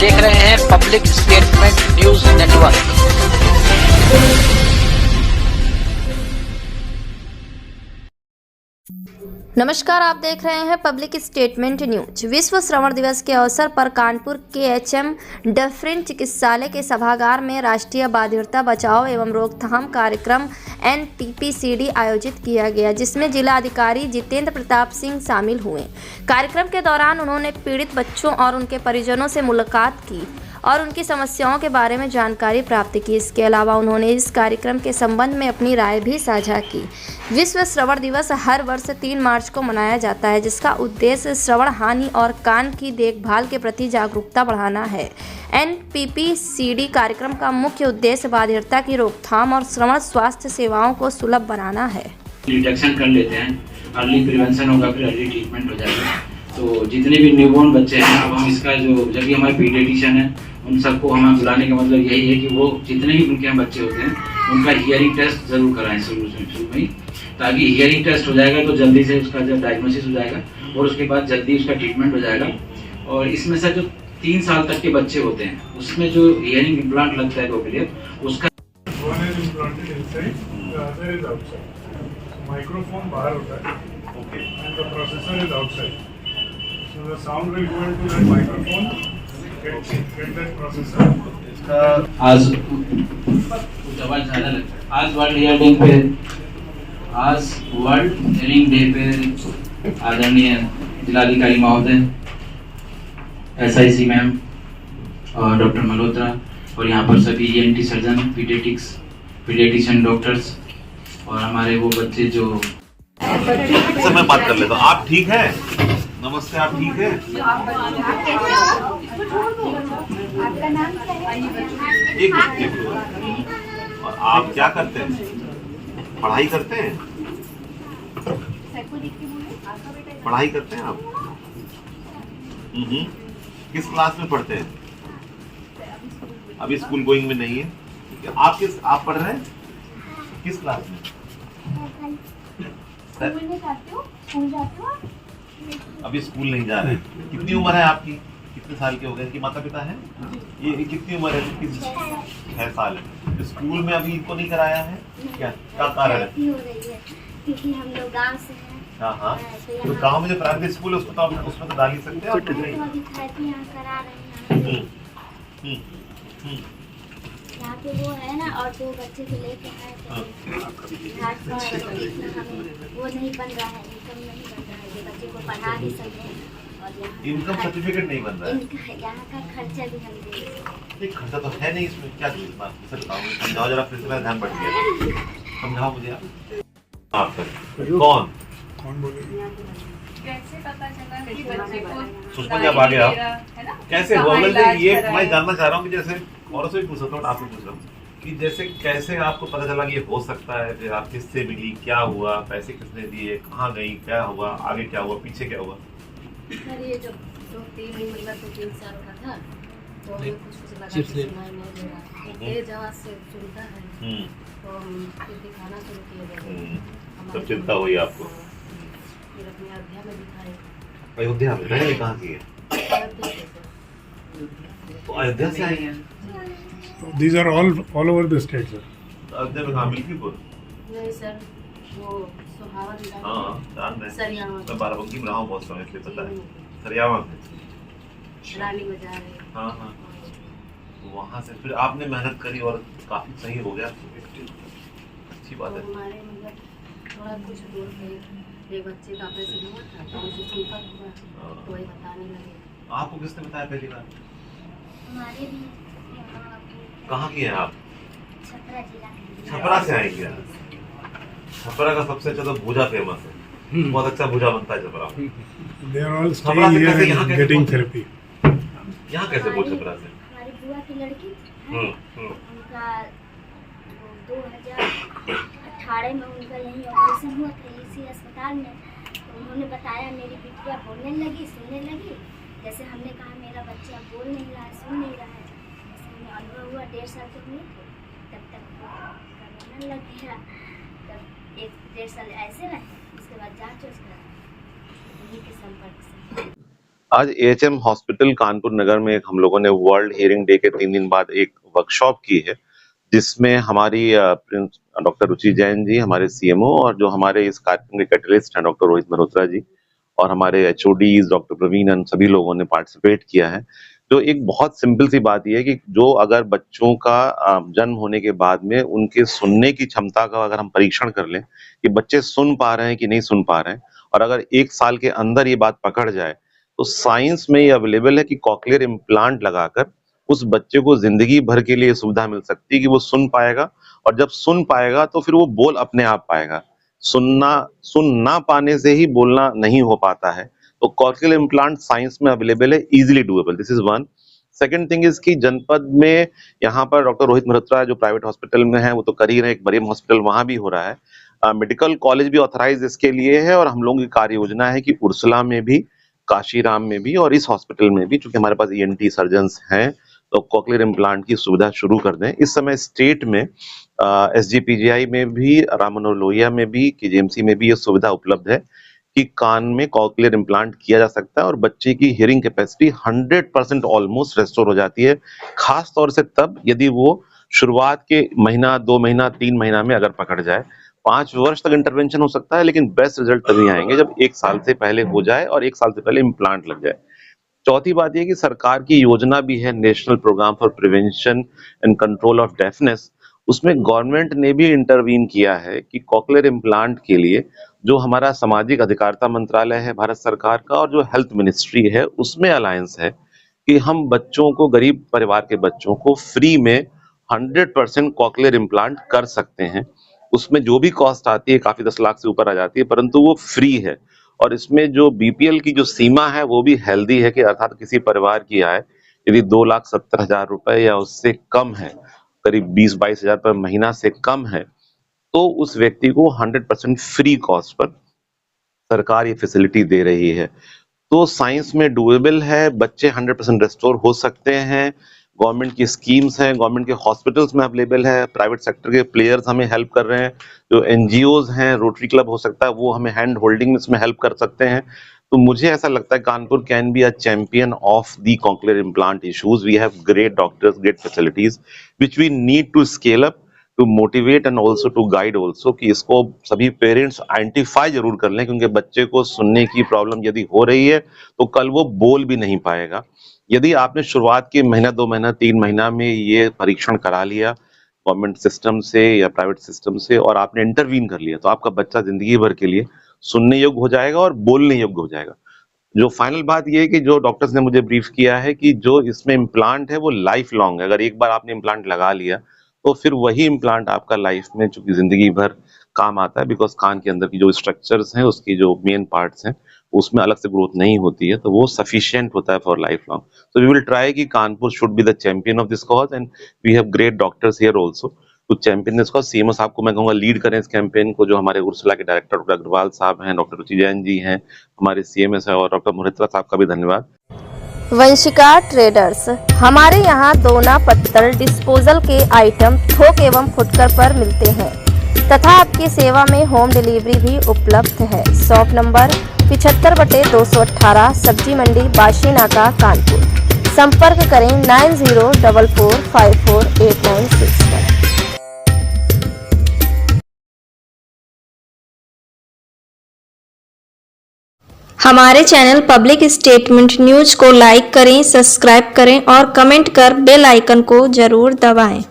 देख रहे हैं पब्लिक स्टेटमेंट न्यूज नेटवर्क। नमस्कार, आप देख रहे हैं पब्लिक स्टेटमेंट न्यूज। विश्व श्रवण दिवस के अवसर पर कानपुर KHM डफरिन चिकित्सालय के सभागार में राष्ट्रीय बधिरता बचाओ एवं रोकथाम कार्यक्रम NTPCD आयोजित किया गया, जिसमें जिला अधिकारी जितेंद्र प्रताप सिंह शामिल हुए। कार्यक्रम के दौरान उन्होंने पीड़ित बच्चों और उनके परिजनों से मुलाकात की और उनकी समस्याओं के बारे में जानकारी प्राप्त की। इसके अलावा उन्होंने इस कार्यक्रम के संबंध में अपनी राय भी साझा की। विश्व श्रवण दिवस हर वर्ष 3 मार्च को मनाया जाता है, जिसका उद्देश्य श्रवण हानि और कान की देखभाल के प्रति जागरूकता बढ़ाना है। NTPCD कार्यक्रम का मुख्य उद्देश्य बधिरता की रोकथाम और श्रवण स्वास्थ्य सेवाओं को सुलभ बनाना है। डिटेक्शन कर लेते हैं, अर्ली प्रिवेंशन होगा, फिर अर्ली ट्रीटमेंट हो जाएगा। तो जितने भी न्यूबॉर्न बच्चे हैं, अब हम इसका जो जब भी हमारे पीडियाट्रिशियन है उन सबको हमें बुलाने का मतलब यही है कि वो जितने भी उनके यहाँ बच्चे होते हैं उनका हियरिंग टेस्ट जरूर कराएं शुरू में ही, ताकि हियरिंग टेस्ट हो जाएगा तो जल्दी से उसका जब डायग्नोसिस हो जाएगा और उसके बाद जल्दी उसका ट्रीटमेंट हो जाएगा। और इसमें से जो 3 साल तक के बच्चे होते हैं उसमें जो हियरिंग इम्प्लांट लगता है कोक्लियर, उसका माइक्रोफोन बाहर होता है and the processor is outside. So the sound will go into that microphone, get that processor. आज आवाज ज़्यादा लगता है। आज वर्ल्ड हियरिंग डे पे आदरणीय जिलाधिकारी महोदय, SIC मैम और डॉक्टर मल्होत्रा और यहाँ पर सभी ENT सर्जन, पीडियाट्रिशियन डॉक्टर्स और हमारे वो बच्चे जो मैं बात कर लेता हूँ। आप ठीक हैं? नमस्ते, आप ठीक हैं? एक और आप क्या करते हैं? पढ़ाई करते हैं? पढ़ाई करते हैं आप? किस क्लास में पढ़ते हैं? अभी स्कूल गोइंग में नहीं है। आप पढ़ रहे हैं किस क्लास में? अभी स्कूल नहीं जा रहे हैं। कितनी उम्र है आपकी? कितने साल के हो गए? इनके माता पिता हैं? ये कितनी उम्र है? 6 साल है। स्कूल में अभी इनको नहीं कराया है क्या कारण है? क्योंकि हम लोग गांव से हैं। हाँ, तो गांव में जो प्राइवेट स्कूल है उसमें तो डाल ही सकते हैं। यहाँ पे वो है ना, और 2 बच्चे को लेके आए थे, वो नहीं बन रहा है, इनकम नहीं बन रहा है, ये बच्चे को पढ़ा भी सकते हैं और यहाँ इनकम सर्टिफिकेट नहीं बन रहा है। यहाँ का खर्चा भी हम दे रहे हैं। खर्चा तो है नहीं इसमें, क्या चीज समझाओ जरा, फिर से मेरा ध्यान बढ़ गया। समझाओ मुझे आप कौन बोलेगी? कैसे पता चला कि बच्चे को सुषमा जी आप आगे आओ, कैसे हुआ? ये मैं जानना चाह रहा हूँ कि जैसे औरों से भी पूछ रहा हूँ, आपसे पूछ रहा हूँ कि जैसे कैसे आपको पता चला कि ये हो सकता है? फिर आप किससे मिली, क्या हुआ, पैसे किसने दिए, कहाँ गई, क्या हुआ, आगे क्या हुआ, पीछे क्या हुआ? सर ये जब 3 साल का था तो हमें कुछ लगा कि सुनाई नहीं दे रहा, तेज आवाज से सुनता है, तो हम फिर दिखाना शुरू किए। तब चिंता हुई आपको? फिर अपने अयोध्या में दिखाए। अयोध्या में? ये कहाँ की है? तो अयोध्या से आई है? These are all over the state, sir. Ayodhya में कहाँ? मिल्कीपुर? नहीं सर, वो सुहावन। हाँ, जान रहे हैं। सरियावा। मैं बाराबंकी में रहा हूँ बहुत समय, इसलिए पता है। सरियावा में रानी बाजार है। हाँ। तो वहाँ से फिर आपने मेहनत करी और काफी सही हो गया, अच्छी बात है। हमारे मतलब थोड़ा कुछ दूर थे, एक बच्चे का ऑपरेशन हुआ था तो मुझे संपर्क हुआ, तो वही बताने लगे। आपको किसने बताया पहली बार? हमारे भी कहाँ की हैं आप? छपरा जिला के। छपरा से आएंगे आप? छपरा का सबसे अच्छा तो भूजा फेमस है, बहुत अच्छा भूजा बनता है Chhapra. They are all staying here and getting therapy. यहाँ कैसे वो छपरा से? हमारी बुआ की लड़की है, उनका 2018 में उनका यही ऑपरेशन हुआ था इसी अस्पताल में। तो उन्होंने बताया, मेरी बिटिया बोलने लगी, सुनने लगी। जैसे हमने कहा मेरा बच्चा बोल नहीं रहा है, सुन नहीं रहा है, जैसे हमें अनुभव हुआ 1.5 साल के हुए थे, तब तक करवाने लग गया। तब 1-1.5 साल ऐसे रहे, उसके बाद जाँच उसका उन्हीं के संपर्क से। आज एएचएम हॉस्पिटल कानपुर नगर में हम लोगों ने वर्ल्ड हियरिंग डे के 3 दिन बाद एक वर्कशॉप की है, जिसमें हमारी डॉक्टर रुचि जैन जी, हमारे सीएमओ, और जो हमारे इस कार्यक्रम के कैटलिस्ट हैं डॉक्टर रोहित मल्होत्रा जी, और हमारे एचओडीज डॉक्टर प्रवीण, सभी लोगों ने पार्टिसिपेट किया है। तो एक बहुत सिंपल सी बात यह है कि जो अगर बच्चों का जन्म होने के बाद में उनके सुनने की क्षमता का अगर हम परीक्षण कर लें कि बच्चे सुन पा रहे हैं कि नहीं सुन पा रहे हैं, और अगर 1 साल के अंदर ये बात पकड़ जाए, तो साइंस में ये अवेलेबल है कि कॉक्लियर इम्प्लांट लगाकर उस बच्चे को जिंदगी भर के लिए सुविधा मिल सकती है कि वो सुन पाएगा, और जब सुन पाएगा तो फिर वो बोल अपने आप पाएगा। सुन ना पाने से ही बोलना नहीं हो पाता है। तो कॉक्लियर इम्प्लांट साइंस में अवेलेबल है, easily doable. This is one. Second thing is कि जनपद में यहाँ पर डॉक्टर रोहित मल्होत्रा जो प्राइवेट हॉस्पिटल में है वो तो कर ही रहे हैं, एक बरीम हॉस्पिटल वहां भी हो रहा है। मेडिकल कॉलेज भी ऑथराइज इसके लिए है, और हम लोगों की कार्य योजना है कि उर्सला में भी, काशीराम में भी, और इस हॉस्पिटल में भी, चूंकि हमारे पास ईएनटी सर्जन्स हैं, तो कॉक्लियर इम्प्लांट की सुविधा शुरू कर दें। इस समय स्टेट में एसजीपीजीआई में भी, राम मनोहर लोहिया में भी, केजीएमसी में भी ये सुविधा उपलब्ध है कि कान में कॉक्लियर इम्प्लांट किया जा सकता है, और बच्चे की हियरिंग कैपेसिटी 100% ऑलमोस्ट रेस्टोर हो जाती है, खास तौर से तब यदि वो शुरुआत के महीना, 2 महीना, 3 महीना में अगर पकड़ जाए। 5 वर्ष तक इंटरवेंशन हो सकता है, लेकिन बेस्ट रिजल्ट तभी आएंगे जब 1 साल से पहले हो जाए और 1 साल से पहले इम्प्लांट लग जाए। चौथी बात यह कि सरकार की योजना भी है national programme for prevention and control of deafness. उसमें गवर्नमेंट ने भी इंटरवीन किया है कि कॉक्लियर इम्प्लांट के लिए जो हमारा सामाजिक अधिकारिता मंत्रालय है भारत सरकार का, और जो हेल्थ मिनिस्ट्री है, उसमें अलायंस है कि हम बच्चों को, गरीब परिवार के बच्चों को फ्री में 100% कॉक्लियर इम्प्लांट कर सकते हैं। उसमें जो भी कॉस्ट आती है काफी 10 लाख से ऊपर आ जाती है, परंतु वो फ्री है। और इसमें जो बीपीएल की जो सीमा है वो भी हेल्दी है, कि अर्थात किसी परिवार की आय यदि 2,70,000 रुपए या उससे कम है, करीब 20-22 हजार पर महीना से कम है, तो उस व्यक्ति को 100% फ्री कॉस्ट पर सरकार ये फैसिलिटी दे रही है। तो साइंस में डूएबल है, बच्चे 100% रेस्टोर हो सकते हैं। गवर्नमेंट की स्कीम्स हैं, गवर्नमेंट के हॉस्पिटल्स में अवेलेबल है, प्राइवेट सेक्टर के प्लेयर्स हमें हेल्प कर रहे हैं, जो एनजीओज हैं, रोटरी क्लब हो सकता है, वो हमें हैंड होल्डिंग में इसमें हेल्प कर सकते हैं। तो मुझे ऐसा लगता है Kanpur can be a champion of the cochlear implant issues. We have great doctors, great facilities which we need to scale up, to motivate and also to guide also, कि इसको सभी पेरेंट्स आइडेंटिफाई जरूर कर लें, क्योंकि बच्चे को सुनने की प्रॉब्लम यदि हो रही है तो कल वो बोल भी नहीं पाएगा। यदि आपने शुरुआत के महीना, 2 महीना, 3 महीना में ये परीक्षण करा लिया गवर्नमेंट सिस्टम से या प्राइवेट सिस्टम से, और आपने इंटरवीन कर लिया, तो आपका बच्चा जिंदगी भर के लिए सुनने योग्य हो जाएगा और बोलने योग्य हो जाएगा। जो फाइनल बात ये है कि जो डॉक्टर्स ने मुझे ब्रीफ किया है कि जो इसमें इम्प्लांट है वो लाइफ लॉन्ग है। अगर एक बार आपने इम्प्लांट लगा लिया तो फिर वही इम्प्लांट आपका लाइफ में चूंकि जिंदगी भर काम आता है, बिकॉज कान के अंदर की जो स्ट्रक्चर्स हैं, उसकी जो मेन पार्ट्स हैं, उसमें अलग से ग्रोथ नहीं होती है, तो वो सफिशिएंट होता है for life long. So we will try कि Kanpur should be the champion of this cause, and we have great doctors here also to champion this cause। CMO साहब को मैं कहूँगा लीड करें इस कैंपेन को, जो हमारे उर्सला के डायरेक्टर डॉक्टर अग्रवाल साहब हैं, डॉक्टर रुचि जैन जी हैं, हमारे सीएमएस है, और डॉक्टर मल्होत्रा साहब का भी धन्यवाद। वंशिका ट्रेडर्स, हमारे यहाँ दोना पत्तल डिस्पोजल के आइटम थोक एवं फुटकर पर मिलते हैं तथा आपकी सेवा में होम डिलीवरी भी उपलब्ध है। शॉप नंबर 75/218, सब्जी मंडी, बाशी नाका, कानपुर। संपर्क करें 9044548961। हमारे चैनल पब्लिक स्टेटमेंट न्यूज को लाइक करें, सब्सक्राइब करें और कमेंट कर बेल आइकन को जरूर दबाएं।